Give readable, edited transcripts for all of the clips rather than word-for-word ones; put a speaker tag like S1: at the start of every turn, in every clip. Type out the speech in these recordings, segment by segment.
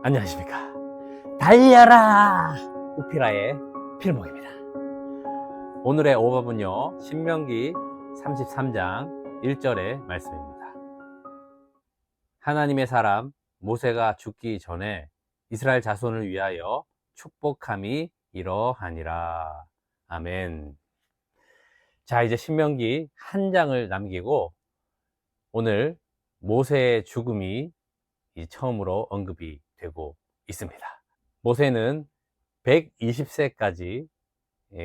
S1: 안녕하십니까. 달려라! 우피라의 필목입니다. 오늘의 오법은요, 신명기 33장 1절의 말씀입니다. 하나님의 사람 모세가 죽기 전에 이스라엘 자손을 위하여 축복함이 이러하니라. 아멘. 자, 이제 신명기 한 장을 남기고 오늘 모세의 죽음이 처음으로 언급이 되고 있습니다. 모세는 120세까지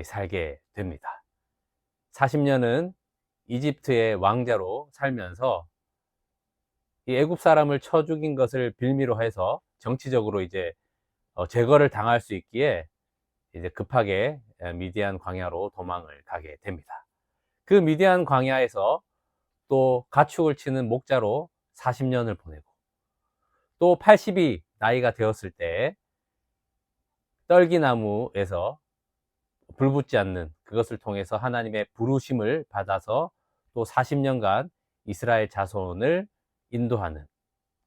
S1: 살게 됩니다. 40년은 이집트의 왕자로 살면서 이 애굽 사람을 쳐 죽인 것을 빌미로 해서 정치적으로 이제 제거를 당할 수 있기에 이제 급하게 미디안 광야로 도망을 가게 됩니다. 그 미디안 광야에서 또 가축을 치는 목자로 40년을 보내고 또 80이 나이가 되었을 때 떨기나무에서 불 붙지 않는 그것을 통해서 하나님의 부르심을 받아서 또 40년간 이스라엘 자손을 인도하는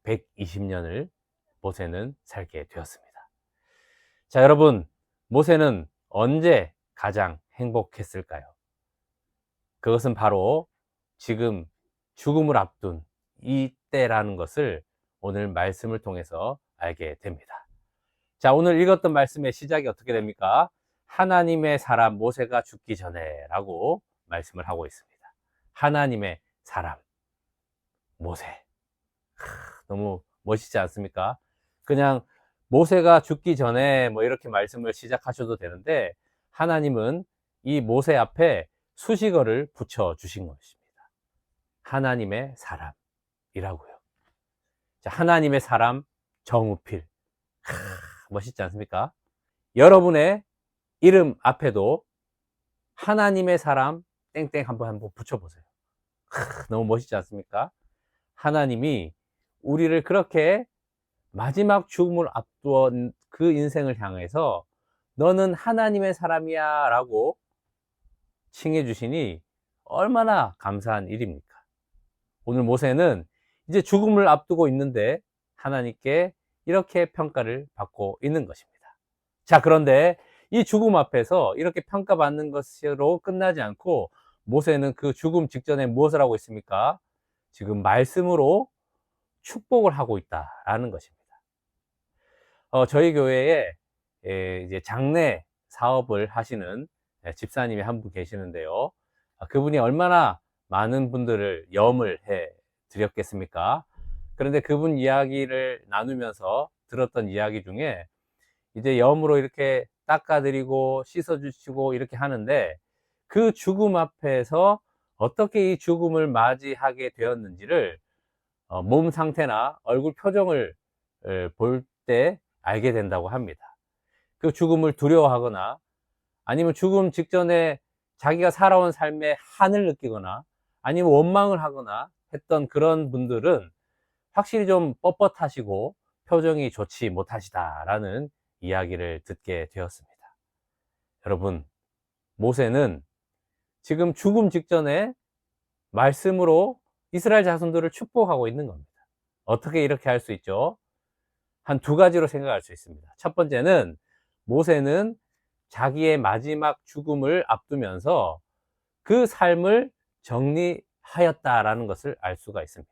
S1: 120년을 모세는 살게 되었습니다. 자, 여러분, 모세는 언제 가장 행복했을까요? 그것은 바로 지금 죽음을 앞둔 이때라는 것을 오늘 말씀을 통해서 알게 됩니다. 자, 오늘 읽었던 말씀의 시작이 어떻게 됩니까? 하나님의 사람 모세가 죽기 전에 라고 말씀을 하고 있습니다. 하나님의 사람 모세. 너무 멋있지 않습니까? 그냥 모세가 죽기 전에 뭐 이렇게 말씀을 시작하셔도 되는데 하나님은 이 모세 앞에 수식어를 붙여 주신 것입니다. 하나님의 사람이라고요. 자, 하나님의 사람 정우필. 멋있지 않습니까? 여러분의 이름 앞에도 하나님의 사람 땡땡 한번 붙여보세요. 너무 멋있지 않습니까? 하나님이 우리를 그렇게 마지막 죽음을 앞두은 그 인생을 향해서 너는 하나님의 사람이야 라고 칭해 주시니 얼마나 감사한 일입니까? 오늘 모세는 이제 죽음을 앞두고 있는데 하나님께 이렇게 평가를 받고 있는 것입니다. 자, 그런데 이 죽음 앞에서 이렇게 평가받는 것으로 끝나지 않고 모세는 그 죽음 직전에 무엇을 하고 있습니까? 지금 말씀으로 축복을 하고 있다라는 것입니다. 저희 교회에 이제 장례 사업을 하시는 집사님이 한 분 계시는데요. 그분이 얼마나 많은 분들을 염을 해 드렸겠습니까? 그런데 그분 이야기를 나누면서 들었던 이야기 중에 이제 염으로 이렇게 닦아드리고 씻어주시고 이렇게 하는데 그 죽음 앞에서 어떻게 이 죽음을 맞이하게 되었는지를 몸 상태나 얼굴 표정을 볼 때 알게 된다고 합니다. 그 죽음을 두려워하거나 아니면 죽음 직전에 자기가 살아온 삶의 한을 느끼거나 아니면 원망을 하거나 했던 그런 분들은 확실히 좀 뻣뻣하시고 표정이 좋지 못하시다라는 이야기를 듣게 되었습니다. 여러분, 모세는 지금 죽음 직전에 말씀으로 이스라엘 자손들을 축복하고 있는 겁니다. 어떻게 이렇게 할 수 있죠? 한 두 가지로 생각할 수 있습니다. 첫 번째는 모세는 자기의 마지막 죽음을 앞두면서 그 삶을 정리하였다라는 것을 알 수가 있습니다.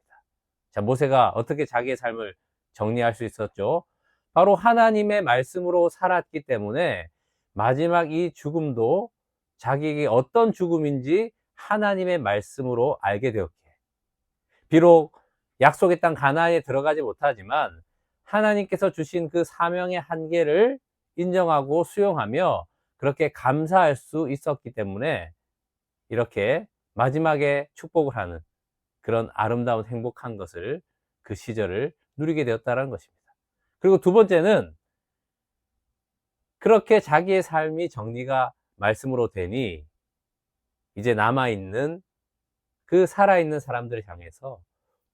S1: 자, 모세가 어떻게 자기의 삶을 정리할 수 있었죠? 바로 하나님의 말씀으로 살았기 때문에 마지막 이 죽음도 자기에게 어떤 죽음인지 하나님의 말씀으로 알게 되었기에 비록 약속의 땅 가나안에 들어가지 못하지만 하나님께서 주신 그 사명의 한계를 인정하고 수용하며 그렇게 감사할 수 있었기 때문에 이렇게 마지막에 축복을 하는 그런 아름다운 행복한 것을 그 시절을 누리게 되었다는 것입니다. 그리고 두 번째는 그렇게 자기의 삶이 정리가 말씀으로 되니 이제 남아있는 그 살아있는 사람들을 향해서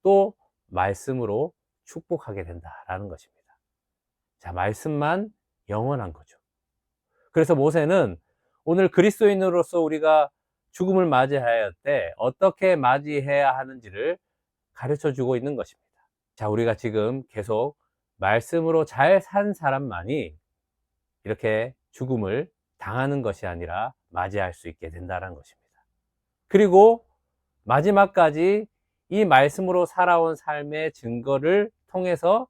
S1: 또 말씀으로 축복하게 된다라는 것입니다. 자, 말씀만 영원한 거죠. 그래서 모세는 오늘 그리스도인으로서 우리가 죽음을 맞이할 때 어떻게 맞이해야 하는지를 가르쳐 주고 있는 것입니다. 자, 우리가 지금 계속 말씀으로 잘 산 사람만이 이렇게 죽음을 당하는 것이 아니라 맞이할 수 있게 된다는 것입니다. 그리고 마지막까지 이 말씀으로 살아온 삶의 증거를 통해서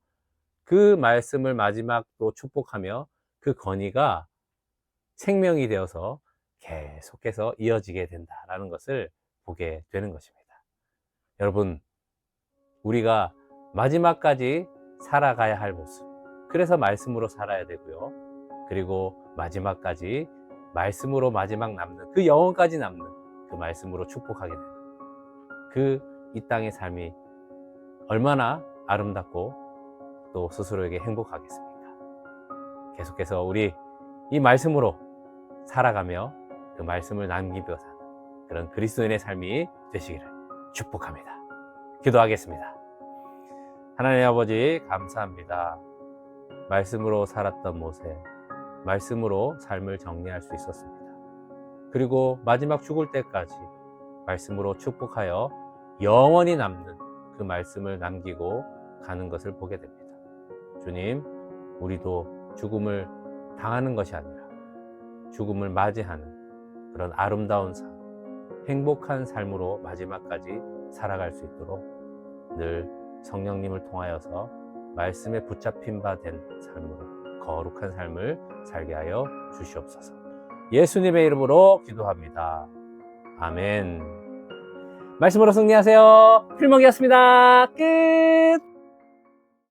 S1: 그 말씀을 마지막도 축복하며 그 건의가 생명이 되어서 계속해서 이어지게 된다라는 것을 보게 되는 것입니다. 여러분, 우리가 마지막까지 살아가야 할 모습, 그래서 말씀으로 살아야 되고요. 그리고 마지막까지 말씀으로 마지막 남는, 그 영혼까지 남는 그 말씀으로 축복하게 되는 그 이 땅의 삶이 얼마나 아름답고 또 스스로에게 행복하겠습니까? 계속해서 우리 이 말씀으로 살아가며 그 말씀을 남기며 사는 그런 그리스도인의 삶이 되시기를 축복합니다. 기도하겠습니다. 하나님 아버지, 감사합니다. 말씀으로 살았던 모세, 말씀으로 삶을 정리할 수 있었습니다. 그리고 마지막 죽을 때까지 말씀으로 축복하여 영원히 남는 그 말씀을 남기고 가는 것을 보게 됩니다. 주님, 우리도 죽음을 당하는 것이 아니라 죽음을 맞이하는 그런 아름다운 삶, 행복한 삶으로 마지막까지 살아갈 수 있도록 늘 성령님을 통하여서 말씀에 붙잡힌 바 된 삶으로 거룩한 삶을 살게 하여 주시옵소서. 예수님의 이름으로 기도합니다. 아멘. 말씀으로 승리하세요. 필목이었습니다. 끝.